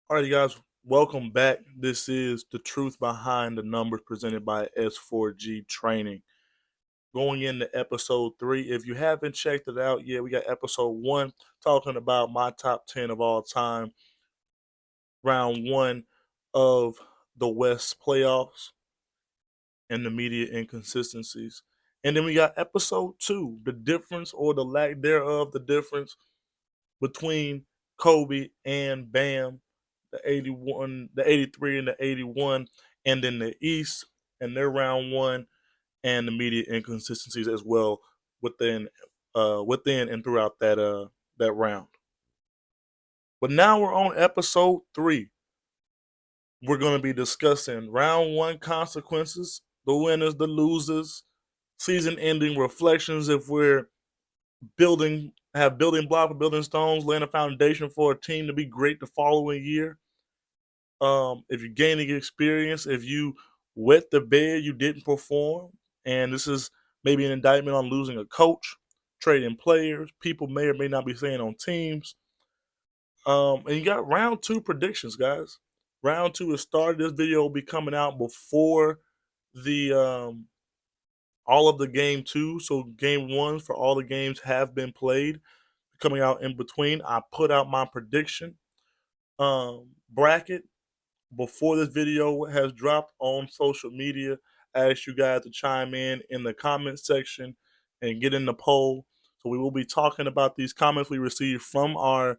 All right, you guys, welcome back. This is the truth behind the numbers presented by S4G Training. Going into episode 3. If you haven't checked it out yet, we got episode 1 talking about my top 10 of all time, round 1 of the West playoffs and the media inconsistencies. And then we got episode 2, the difference or the lack thereof, the difference between Kobe and Bam, the 81, the 83 and the 81, and then the East and their round 1 and the media inconsistencies as well within and throughout that round. But now we're on episode 3. We're going to be discussing round 1 consequences, the winners, the losers, season ending reflections if we're building block for building stones, laying a foundation for a team to be great the following year. If you're gaining experience, if you wet the bed, you didn't perform, and this is maybe an indictment on losing a coach, trading players, people may or may not be staying on teams. And you got round 2 predictions, guys. Round 2 is started. This video will be coming out before the all of the game 2. So game 1 for all the games have been played. Coming out in between, I put out my prediction bracket before this video has dropped on social media. I asked you guys to chime in the comment section and get in the poll. So we will be talking about these comments we received from our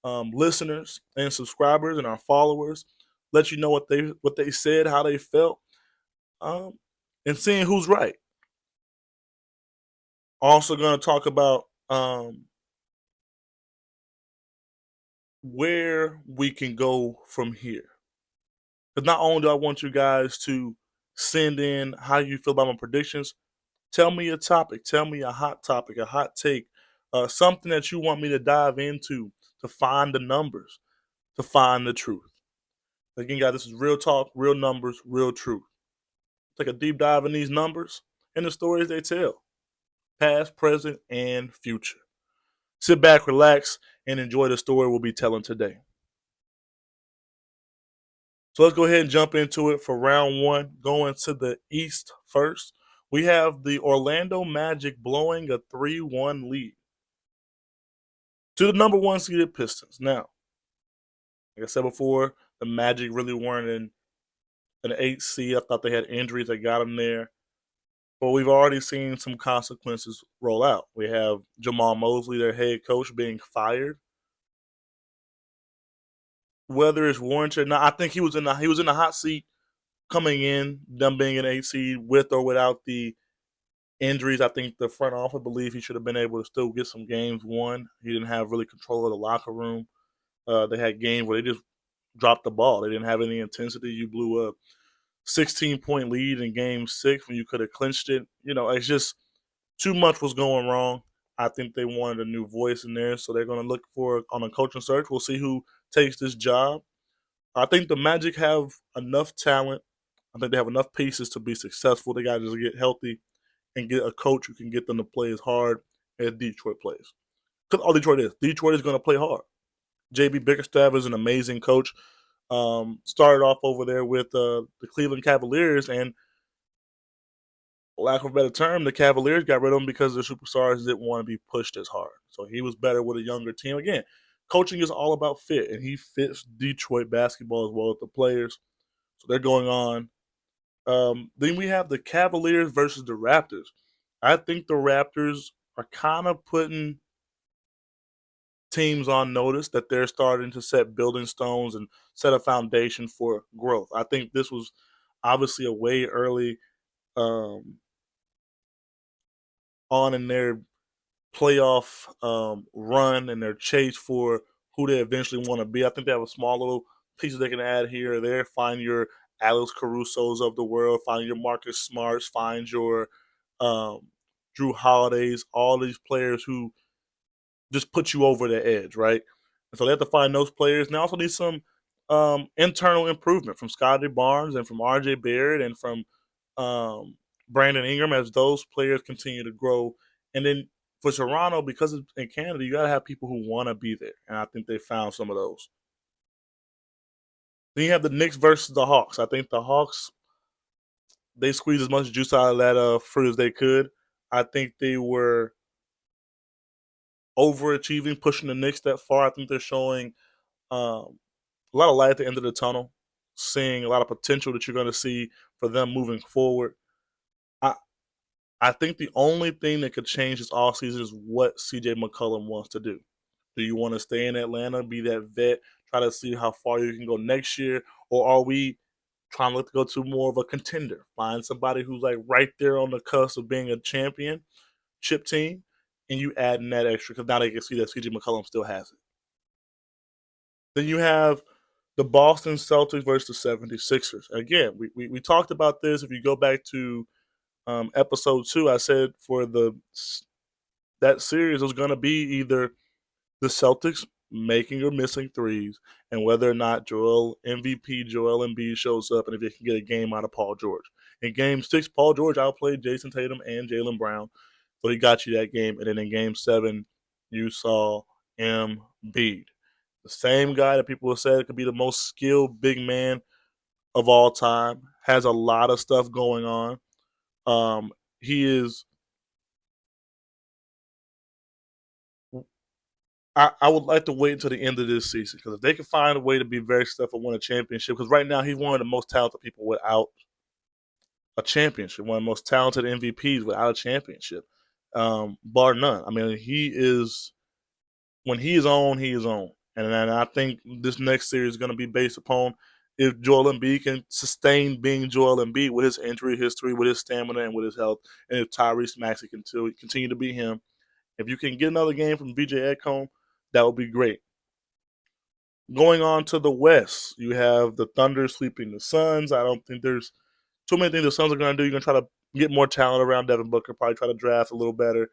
listeners and subscribers and our followers. Let you know what they said, how they felt, and seeing who's right. Also, going to talk about where we can go from here. Because not only do I want you guys to send in how you feel about my predictions, tell me a topic, tell me a hot topic, a hot take, something that you want me to dive into to find the numbers, to find the truth. Again, guys, this is real talk, real numbers, real truth. Take a deep dive in these numbers and the stories they tell, past, present, and future. Sit back, relax, and enjoy the story we'll be telling today. So let's go ahead and jump into it for round 1. Going to the East first, we have the Orlando Magic blowing a 3-1 lead to the number 1 seeded Pistons. Now, like I said before, the Magic really weren't in an 8 seed. I thought they had injuries that got them there. But we've already seen some consequences roll out. We have Jamal Mosley, their head coach, being fired. Whether it's warranted or not, I think he was in the hot seat coming in, them being an 8 seed with or without the injuries. I think the front office believe he should have been able to still get some games won. He didn't have really control of the locker room. They had games where they just dropped the ball. They didn't have any intensity. You blew a 16-point lead in game 6 when you could have clinched it. It's just too much was going wrong. I think they wanted a new voice in there, so they're going to look for on a coaching search. We'll see who takes this job. I think the Magic have enough talent. I think they have enough pieces to be successful. They got to just get healthy and get a coach who can get them to play as hard as Detroit plays. Because all Detroit is going to play hard. JB Bickerstaff is an amazing coach. Started off over there with the Cleveland Cavaliers, and lack of a better term, the Cavaliers got rid of him because their superstars didn't want to be pushed as hard. So he was better with a younger team. Again, coaching is all about fit, and he fits Detroit basketball as well as the players. So they're going on. Then we have the Cavaliers versus the Raptors. I think the Raptors are kind of putting teams on notice that they're starting to set building stones and set a foundation for growth. I think this was obviously a way early on in their playoff run and their chase for who they eventually want to be. I think they have a small little pieces they can add here or there. Find your Alex Caruso's of the world. Find your Marcus Smarts. Find your um, Drew Holidays. All these players who just put you over the edge, right? And so they have to find those players. And they also need some internal improvement from Scotty Barnes and from RJ Barrett and from Brandon Ingram as those players continue to grow. And then for Toronto, because it's in Canada, you got to have people who want to be there. And I think they found some of those. Then you have the Knicks versus the Hawks. I think the Hawks, they squeezed as much juice out of that fruit as they could. I think they were overachieving, pushing the Knicks that far. I think they're showing a lot of light at the end of the tunnel, seeing a lot of potential that you're going to see for them moving forward. I I think the only thing that could change this offseason is what CJ McCollum wants to do. Do you want to stay in Atlanta, be that vet, try to see how far you can go next year, or are we trying to go to more of a contender? Find somebody who's like right there on the cusp of being a championship team, and you add in that extra because now they can see that CJ McCollum still has it. Then you have the Boston Celtics versus the 76ers. Again, we talked about this. If you go back to episode 2, I said for that series was going to be either the Celtics making or missing threes, and whether or not Joel MVP Joel Embiid shows up, and if they can get a game out of Paul George. In Game 6, Paul George outplayed Jason Tatum and Jaylen Brown, so he got you that game. And then in Game 7, you saw Embiid, the same guy that people have said could be the most skilled big man of all time, has a lot of stuff going on. He is. I would like to wait until the end of this season because if they can find a way to be very successful, win a championship, because right now he's one of the most talented people without a championship, one of the most talented MVPs without a championship, bar none. I mean, he is when he is on, he is on, and I think this next series is going to be based upon if Joel Embiid can sustain being Joel Embiid with his injury history, with his stamina, and with his health, and if Tyrese Maxey can continue to be him. If you can get another game from BJ Ekholm, that would be great. Going on to the West, you have the Thunder sweeping the Suns. I don't think there's too many things the Suns are going to do. You're going to try to get more talent around Devin Booker, probably try to draft a little better,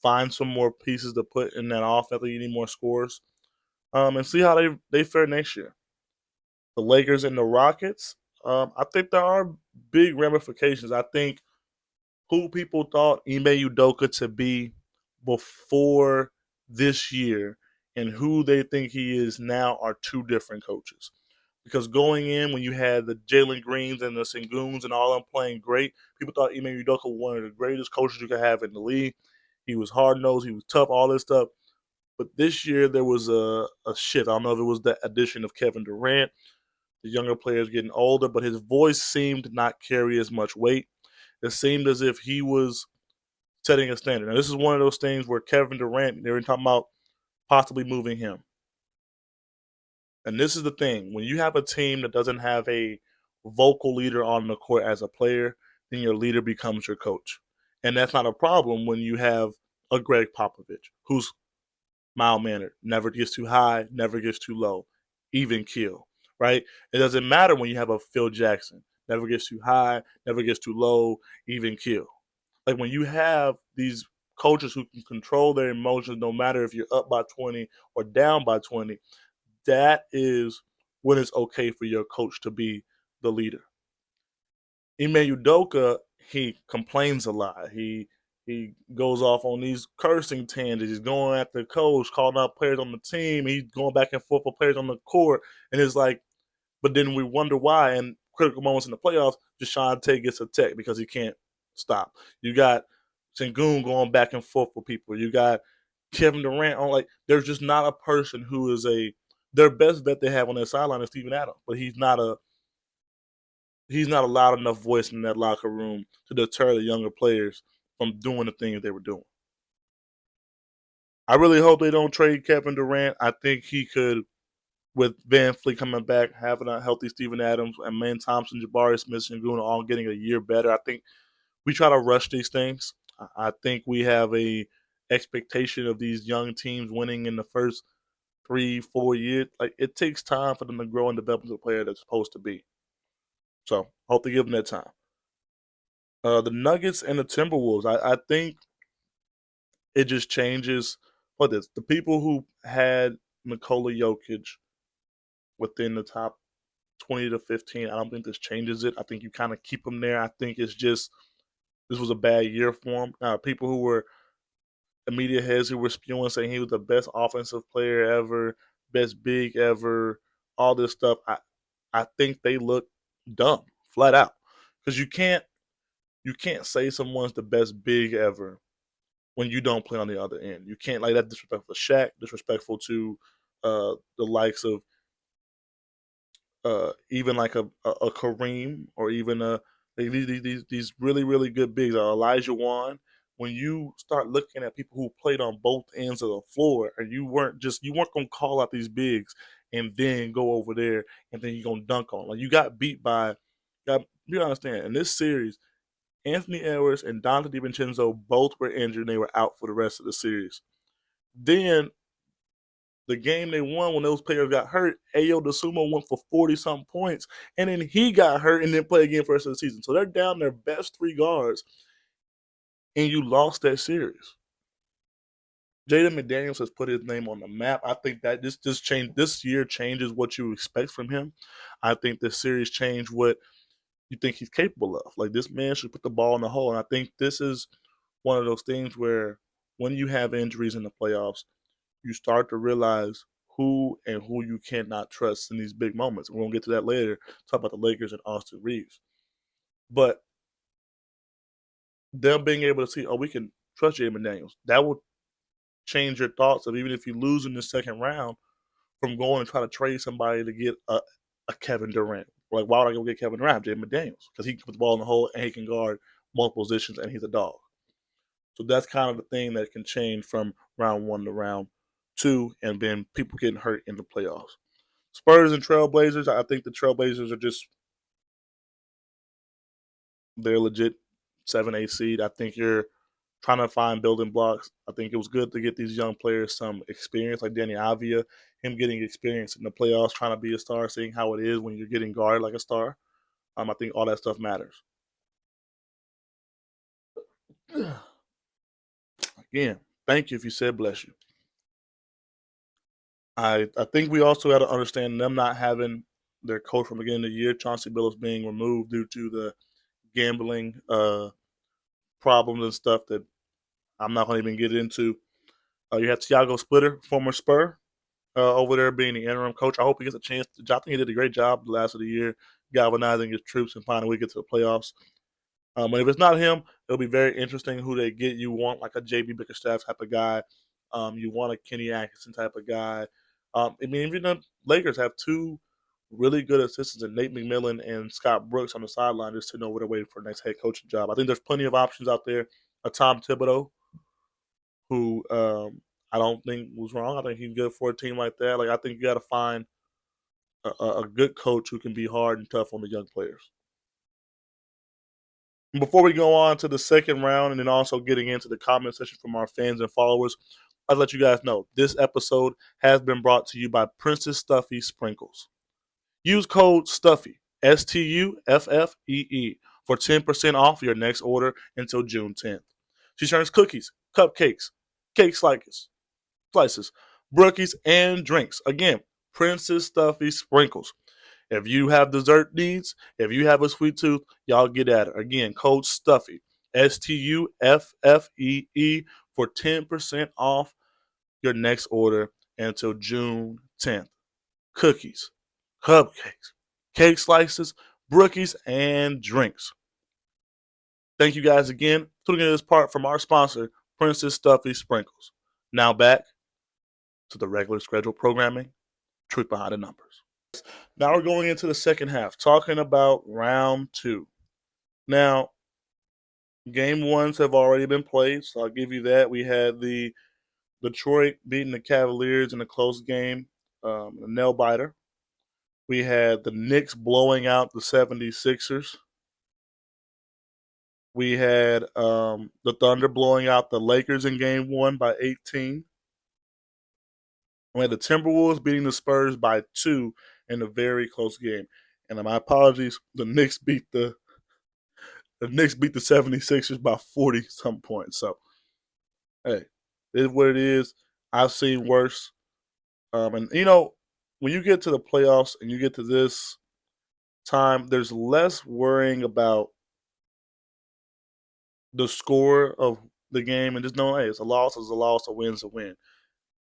find some more pieces to put in that offense. You need more scores, and see how they fare next year. The Lakers and the Rockets, I think there are big ramifications. I think who people thought Ime Udoka to be before this year and who they think he is now are two different coaches. Because going in, when you had the Jalen Greens and the Senguns and all of them playing great, people thought Ime Udoka was one of the greatest coaches you could have in the league. He was hard nosed, he was tough, all this stuff. But this year there was a shift. I don't know if it was the addition of Kevin Durant, the younger players getting older, but his voice seemed to not carry as much weight. It seemed as if he was setting a standard. Now, this is one of those things where Kevin Durant, they were talking about possibly moving him. And this is the thing. When you have a team that doesn't have a vocal leader on the court as a player, then your leader becomes your coach. And that's not a problem when you have a Greg Popovich, who's mild mannered, never gets too high, never gets too low, even kill, right? It doesn't matter when you have a Phil Jackson, never gets too high, never gets too low, even kill. Like when you have these coaches who can control their emotions no matter if you're up by 20 or down by 20, that is when it's okay for your coach to be the leader. Ime Udoka, he complains a lot. He goes off on these cursing tangents. He's going at the coach, calling out players on the team. He's going back and forth with players on the court. And it's like, but then we wonder why. And critical moments in the playoffs, Deshaun Tate gets a tech because he can't stop. You got Sengun going back and forth with people. You got Kevin Durant on there's just not a person who is their best bet they have on their sideline is Steven Adams, but he's not a loud enough voice in that locker room to deter the younger players from doing the things they were doing. I really hope they don't trade Kevin Durant. I think he could, with Van Fleet coming back, having a healthy Steven Adams, and Man Thompson, Jabari Smith, and Goon all getting a year better. I think we try to rush these things. I think we have a expectation of these young teams winning in the first 3-4 years. Like it takes time for them to grow and develop into a player that's supposed to be. So hope they give them that time. The Nuggets and the Timberwolves. I think it just changes. What this? The people who had Nikola Jokic within the top 20 to 15. I don't think this changes it. I think you kind of keep him there. I think it's just this was a bad year for him. People who were the media heads who were spewing saying he was the best offensive player ever, best big ever, all this stuff, I think they look dumb, flat out. Because you can't say someone's the best big ever when you don't play on the other end. You can't like that disrespectful to Shaq, disrespectful to the likes of even like a Kareem or even these really really good bigs, Elijah Wan. When you start looking at people who played on both ends of the floor, and you weren't gonna call out these bigs and then go over there and then you're gonna dunk on. Like you got beat by. You understand in this series, Anthony Edwards and Dante DiVincenzo both were injured and they were out for the rest of the series. Then the game they won when those players got hurt, Ayo DeSumo went for 40 something points, and then he got hurt and didn't play again for the rest of the season. So they're down their best three guards, and you lost that series. Jaden McDaniels has put his name on the map. I think that this year changes what you expect from him. I think this series changed what you think he's capable of. Like this man should put the ball in the hole, and I think this is one of those things where when you have injuries in the playoffs, you start to realize who you cannot trust in these big moments. We're gonna get to that later. Talk about the Lakers and Austin Reeves, but them being able to see, oh, we can trust Jaden McDaniels. That will change your thoughts of even if you lose in the second round from going and try to trade somebody to get a Kevin Durant. Like, why would I go get Kevin Durant? Jaden McDaniels, because he can put the ball in the hole and he can guard multiple positions and he's a dog. So that's kind of the thing that can change from round one to round two, and then people getting hurt in the playoffs. Spurs and Trailblazers, I think the Trailblazers are just they're legit 7-8 seed. I think you're trying to find building blocks. I think it was good to get these young players some experience, like Danny Avia, him getting experience in the playoffs, trying to be a star, seeing how it is when you're getting guarded like a star. I think all that stuff matters. Again, thank you if you said bless you. I think we also got to understand them not having their coach from the beginning of the year, Chauncey Billups, being removed due to the gambling problems and stuff that I'm not going to even get into. You had Tiago Splitter, former Spur, over there being the interim coach. I hope he gets a chance. I think he did a great job the last of the year, galvanizing his troops and finding a way to get to the playoffs. But if it's not him, it'll be very interesting who they get. You want like a JB Bickerstaff type of guy. You want a Kenny Atkinson type of guy. I mean, even the Lakers have two really good assistants in Nate McMillan and Scott Brooks on the sideline just sitting over there waiting for the next head coaching job. I think there's plenty of options out there. A Tom Thibodeau, who I don't think was wrong. I think he's good for a team like that. Like I think you got to find a good coach who can be hard and tough on the young players. Before we go on to the second round and then also getting into the comment section from our fans and followers, I'd let you guys know this episode has been brought to you by Princess Stuffy Sprinkles. Use code STUFFY, STUFFEE, for 10% off your next order until June 10th. She turns cookies, cupcakes, cake slices, brookies, and drinks. Again, Princess Stuffy Sprinkles. If you have dessert needs, if you have a sweet tooth, y'all get at it. Again, code STUFFY, STUFFEE, for 10% off your next order until June 10th. Cookies, cupcakes, cake slices, brookies, and drinks. Thank you guys again for tuning in this part from our sponsor, Princess Stuffy Sprinkles. Now back to the regular scheduled programming, Truth Behind the Numbers. Now we're going into the second half, talking about round two. Now, game ones have already been played, so I'll give you that. We had the Detroit beating the Cavaliers in a close game, a nail biter. We had the Knicks blowing out the 76ers. We had the Thunder blowing out the Lakers in game one by 18. We had the Timberwolves beating the Spurs by 2 in a very close game. And my apologies, the Knicks beat the 76ers by 40 some points. So, hey, it is what it is. I've seen worse. And, when you get to the playoffs and you get to this time, there's less worrying about the score of the game and just knowing, hey, it's a loss, a win's a win.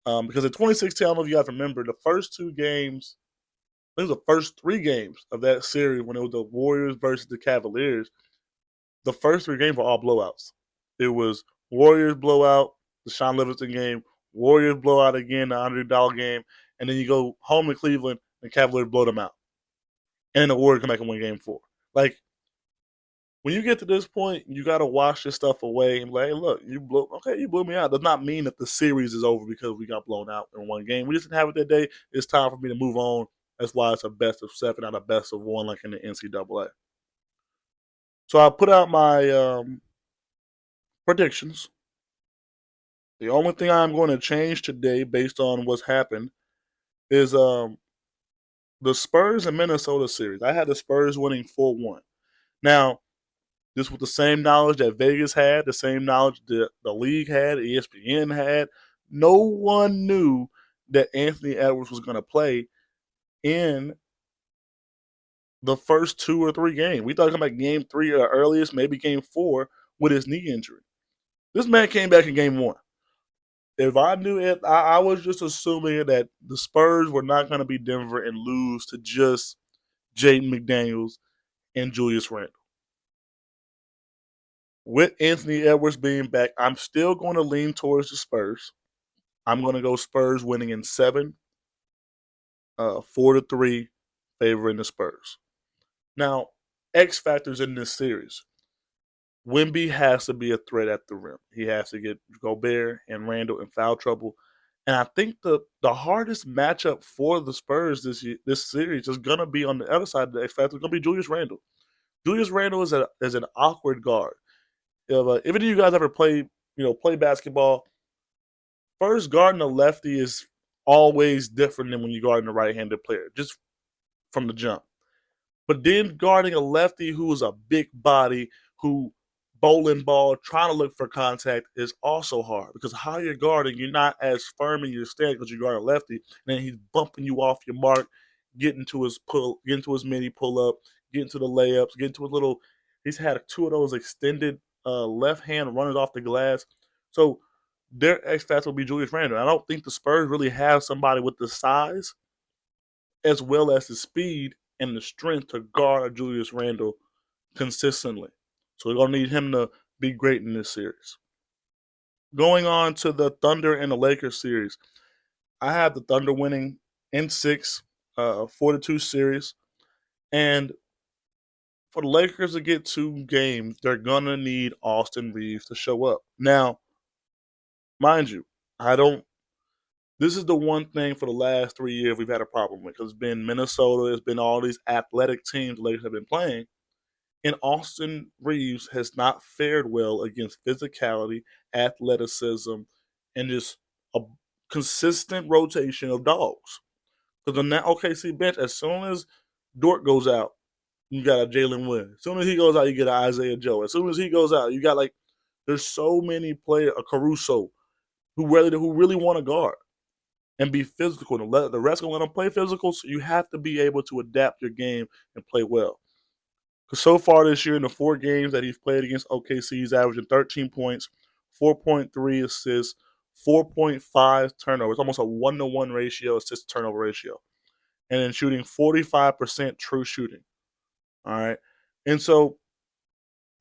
Because in 2016, I don't know if you guys remember, the first two games think the first 3 games of that series when it was the Warriors versus the Cavaliers, the first 3 games were all blowouts. It was Warriors blowout, the Sean Livingston game, Warriors blowout again, the $100 game, and then you go home to Cleveland and Cavaliers blow them out. And then the Warriors come back and win game 4. Like, when you get to this point, you got to wash this stuff away and be like, hey, look, you blew me out. Does not mean that the series is over because we got blown out in one game. We just didn't have it that day. It's time for me to move on. That's why it's a best of 7, not a best of 1 like in the NCAA. So I put out my predictions. The only thing I'm going to change today based on what's happened is the Spurs and Minnesota series. I had the Spurs winning 4-1. Now, this was the same knowledge that Vegas had, the same knowledge that the league had, ESPN had. No one knew that Anthony Edwards was going to play in the first 2 or 3 games. We thought about game 3 or earliest, maybe game 4 with his knee injury. This man came back in game 1. If I knew it, I was just assuming that the Spurs were not going to be Denver and lose to just Jaden McDaniels and Julius Randle. With Anthony Edwards being back, I'm still going to lean towards the Spurs. I'm going to go Spurs winning in 7, 4-3, favoring the Spurs. Now, X factors in this series. Wemby has to be a threat at the rim. He has to get Gobert and Randle in foul trouble. And I think the hardest matchup for the Spurs this series is going to be on the other side of the X factor. It's going to be Julius Randle. Julius Randle is an awkward guard. If any of you guys ever play basketball, first guarding a lefty is always different than when you're guarding a right-handed player, just from the jump. But then guarding a lefty who is a big body, who bowling ball, trying to look for contact is also hard because how you're guarding, you're not as firm in your stance because you're guarding a lefty, and then he's bumping you off your mark, getting to his mini pull up, getting to the layups, getting to his little. He's had 2 of those extended left hand runners off the glass. So their X factor will be Julius Randle. I don't think the Spurs really have somebody with the size as well as the speed and the strength to guard Julius Randle consistently. So we're going to need him to be great in this series. Going on to the Thunder and the Lakers series, I have the Thunder winning in 6, 4-2 series. And for the Lakers to get 2 games, they're going to need Austin Reeves to show up. Now, mind you, this is the one thing for the last 3 years we've had a problem with because it's been Minnesota, it's been all these athletic teams the Lakers have been playing. And Austin Reeves has not fared well against physicality, athleticism, and just a consistent rotation of dogs. Because on that OKC bench, as soon as Dort goes out, you got a Jalen Wood. As soon as he goes out, you get an Isaiah Joe. As soon as he goes out, you got there's so many players, a Caruso, who really want to guard and be physical. The rest going to let them play physical, so you have to be able to adapt your game and play well. Because so far this year, in the 4 games that he's played against OKC, he's averaging 13 points, 4.3 assists, 4.5 turnovers, almost a 1-to-1 ratio, assist-turnover ratio. And then shooting 45% true shooting. All right? And so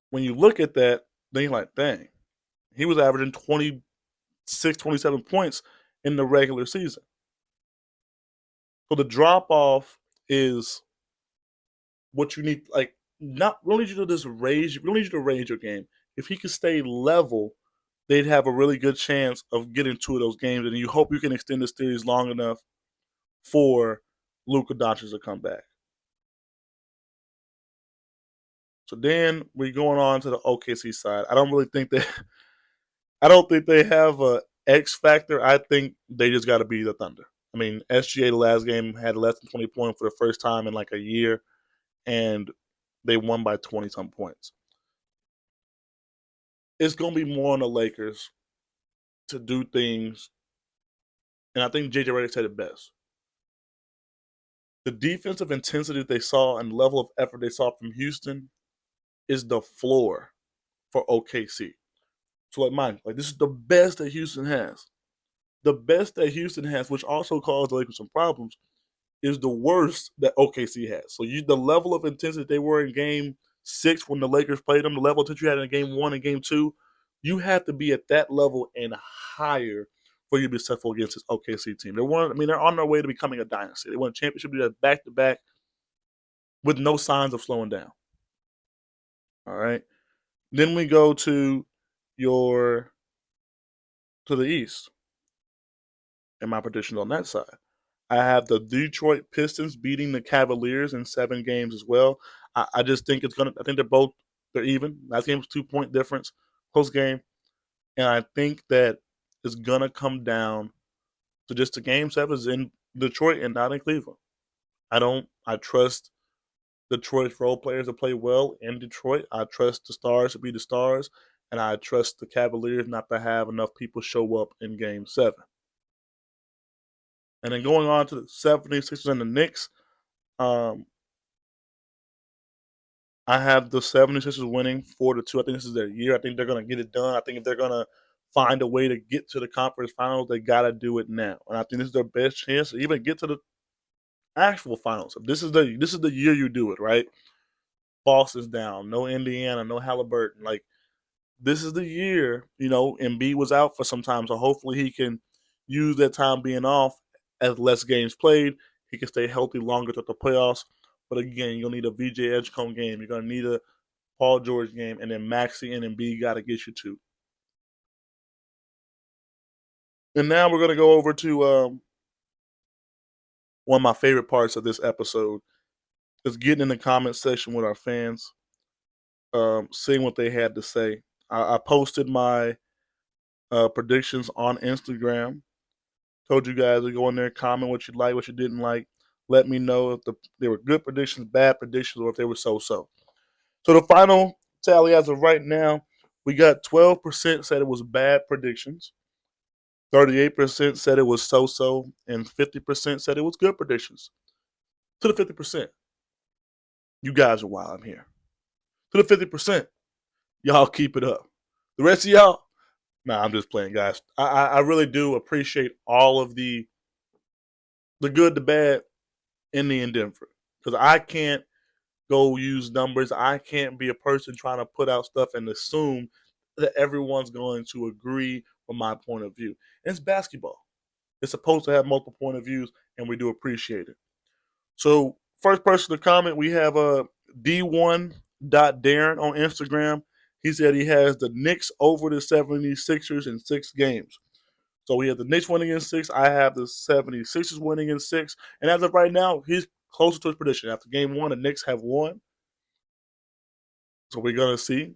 when you look at that, then you're like, dang, he was averaging 26, 27 points in the regular season. So the drop-off is what you need, we don't need you to just raise. We don't need you to raise your game. If he could stay level, they'd have a really good chance of getting 2 of those games, and you hope you can extend the series long enough for Luka Doncic to come back. So then we're going on to the OKC side. I don't think they have a X factor. I think they just got to be the Thunder. I mean, SGA the last game had less than 20 points for the first time in a year, and they won by 20-some points. It's going to be more on the Lakers to do things, and I think JJ Redick said it best. The defensive intensity they saw and level of effort they saw from Houston is the floor for OKC. So this is the best that Houston has. The best that Houston has, which also caused the Lakers some problems, is the worst that OKC has. So the level of intensity they were in Game 6 when the Lakers played them, the level of intensity you had in Game 1 and Game 2, you have to be at that level and higher for you to be successful against this OKC team. They're on their way to becoming a dynasty. They won a championship back to back with no signs of slowing down. All right. Then we go to the East and my predictions on that side. I have the Detroit Pistons beating the Cavaliers in 7 games as well. I just think I think they're even. Last game was 2-point difference, close game. And I think that it's gonna come down to just the game sevens in Detroit and not in Cleveland. I trust Detroit's role players to play well in Detroit. I trust the stars to be the stars, and I trust the Cavaliers not to have enough people show up in Game 7. And then going on to the 76ers and the Knicks, um, I have the 76ers winning 4-2. I think this is their year. I think they're going to get it done. I think if they're going to find a way to get to the conference finals, they got to do it now. And I think this is their best chance to even get to the actual finals. This is the year you do it, right? Boston's down. No Indiana, no Halliburton. Like, this is the year, Embiid was out for some time, so hopefully he can use that time being off as less games played. He can stay healthy longer throughout the playoffs. But again, you'll need a VJ Edgecombe game. You're going to need a Paul George game, and then Maxey and Embiid got to get you two. And now we're going to go over to one of my favorite parts of this episode is getting in the comment section with our fans, seeing what they had to say. I posted my predictions on Instagram. Told you guys to go in there, comment what you like, what you didn't like. Let me know if they were good predictions, bad predictions, or if they were so-so. So the final tally as of right now, we got 12% said it was bad predictions, 38% said it was so-so, and 50% said it was good predictions. To the 50%, you guys are wild. I'm here. To the 50%, y'all keep it up. The rest of y'all, nah, I'm just playing, guys. I really do appreciate all of the good, the bad, and the indifferent. Because I can't go use numbers. I can't be a person trying to put out stuff and assume that everyone's going to agree with my point of view. And it's basketball. It's supposed to have multiple point of views, and we do appreciate it. So, first person to comment, we have D1.Darren on Instagram. He said he has the Knicks over the 76ers in 6 games. So we have the Knicks winning in 6. I have the 76ers winning in 6. And as of right now, he's closer to his prediction. After game 1, the Knicks have won. So we're going to see.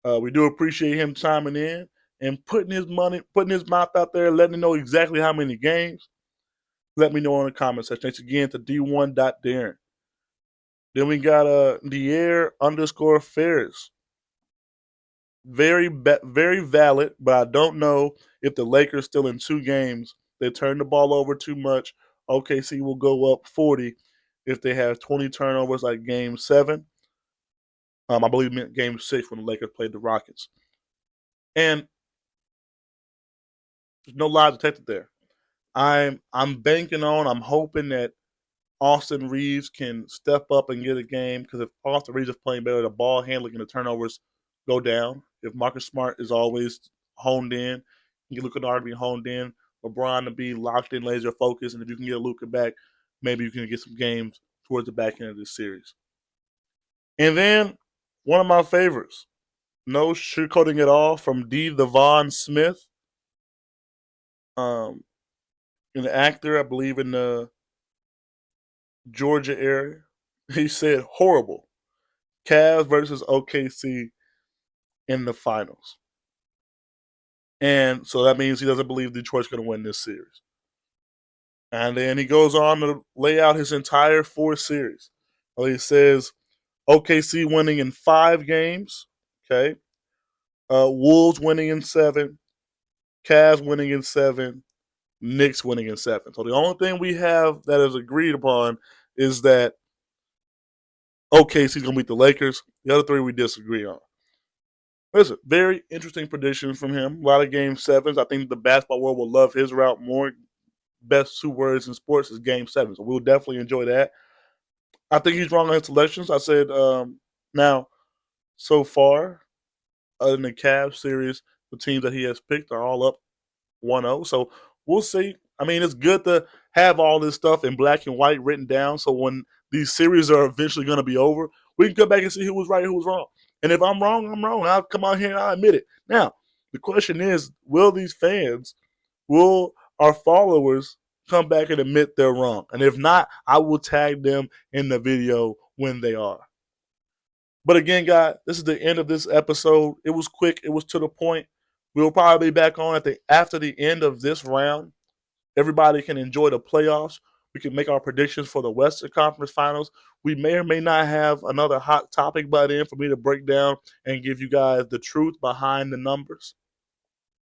We do appreciate him chiming in and putting his mouth out there, letting him know exactly how many games. Let me know in the comment section. Thanks again to D1.Darren. Then we got Dier_Ferris. Very valid, but I don't know if the Lakers still in 2 games. They turn the ball over too much. OKC will go up 40 if they have 20 turnovers like Game 7. I believe Game 6 when the Lakers played the Rockets. And there's no lie detected there. I'm banking on, I'm hoping that Austin Reeves can step up and get a game, because if Austin Reeves is playing better, the ball handling and the turnovers go down. If Marcus Smart is always honed in, you look at Kennard to be honed in, LeBron to be locked in, laser focused, and if you can get Luka back, maybe you can get some games towards the back end of this series. And then one of my favorites, no sugarcoating at all, from D. Devon Smith, an actor, I believe, in the Georgia area. He said, horrible. Cavs versus OKC in the finals. And so that means he doesn't believe Detroit's going to win this series. And then he goes on to lay out his entire 4 series. Well, he says OKC winning in 5 games. Okay. Wolves winning in 7. Cavs winning in 7. Knicks winning in 7. So the only thing we have that is agreed upon is that OKC's going to beat the Lakers. The other 3 we disagree on. Listen, very interesting predictions from him. A lot of game 7s. I think the basketball world will love his route more. best 2 words in sports is Game 7. So we'll definitely enjoy that. I think he's wrong on his selections. I said now so far, other than the Cavs series, the teams that he has picked are all up 1-0. So we'll see. I mean, it's good to have all this stuff in black and white written down. So when these series are eventually going to be over, we can go back and see who was right and who was wrong. And if I'm wrong, I'm wrong. I'll come out here and I'll admit it. Now, the question is, will these fans, will our followers come back and admit they're wrong? And if not, I will tag them in the video when they are. But again, guys, this is the end of this episode. It was quick. It was to the point. We'll probably be back on after the end of this round. Everybody can enjoy the playoffs. We can make our predictions for the Western Conference Finals. We may or may not have another hot topic by then for me to break down and give you guys the truth behind the numbers.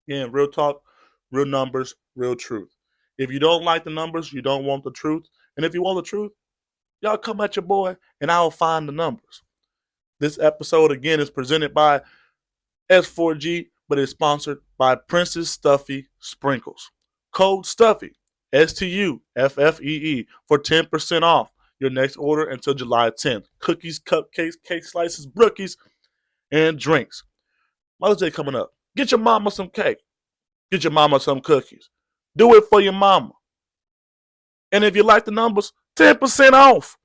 Again, real talk, real numbers, real truth. If you don't like the numbers, you don't want the truth. And if you want the truth, y'all come at your boy and I'll find the numbers. This episode, again, is presented by S4G, but is sponsored by Princess Stuffy Sprinkles. Code STUFFY, STUFFEE, for 10% off your next order until July 10th. Cookies, cupcakes, cake slices, brookies, and drinks. Mother's Day coming up. Get your mama some cake. Get your mama some cookies. Do it for your mama. And if you like the numbers, 10% off.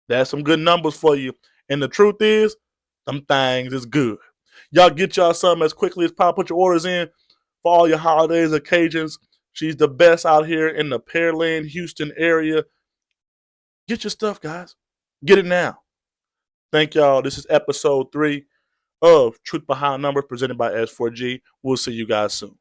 That's some good numbers for you. And the truth is, them things is good. Y'all get y'all something as quickly as possible. Put your orders in for all your holidays, occasions. She's the best out here in the Pearland, Houston area. Get your stuff, guys. Get it now. Thank y'all. This is episode 3 of Truth Behind Numbers presented by S4G. We'll see you guys soon.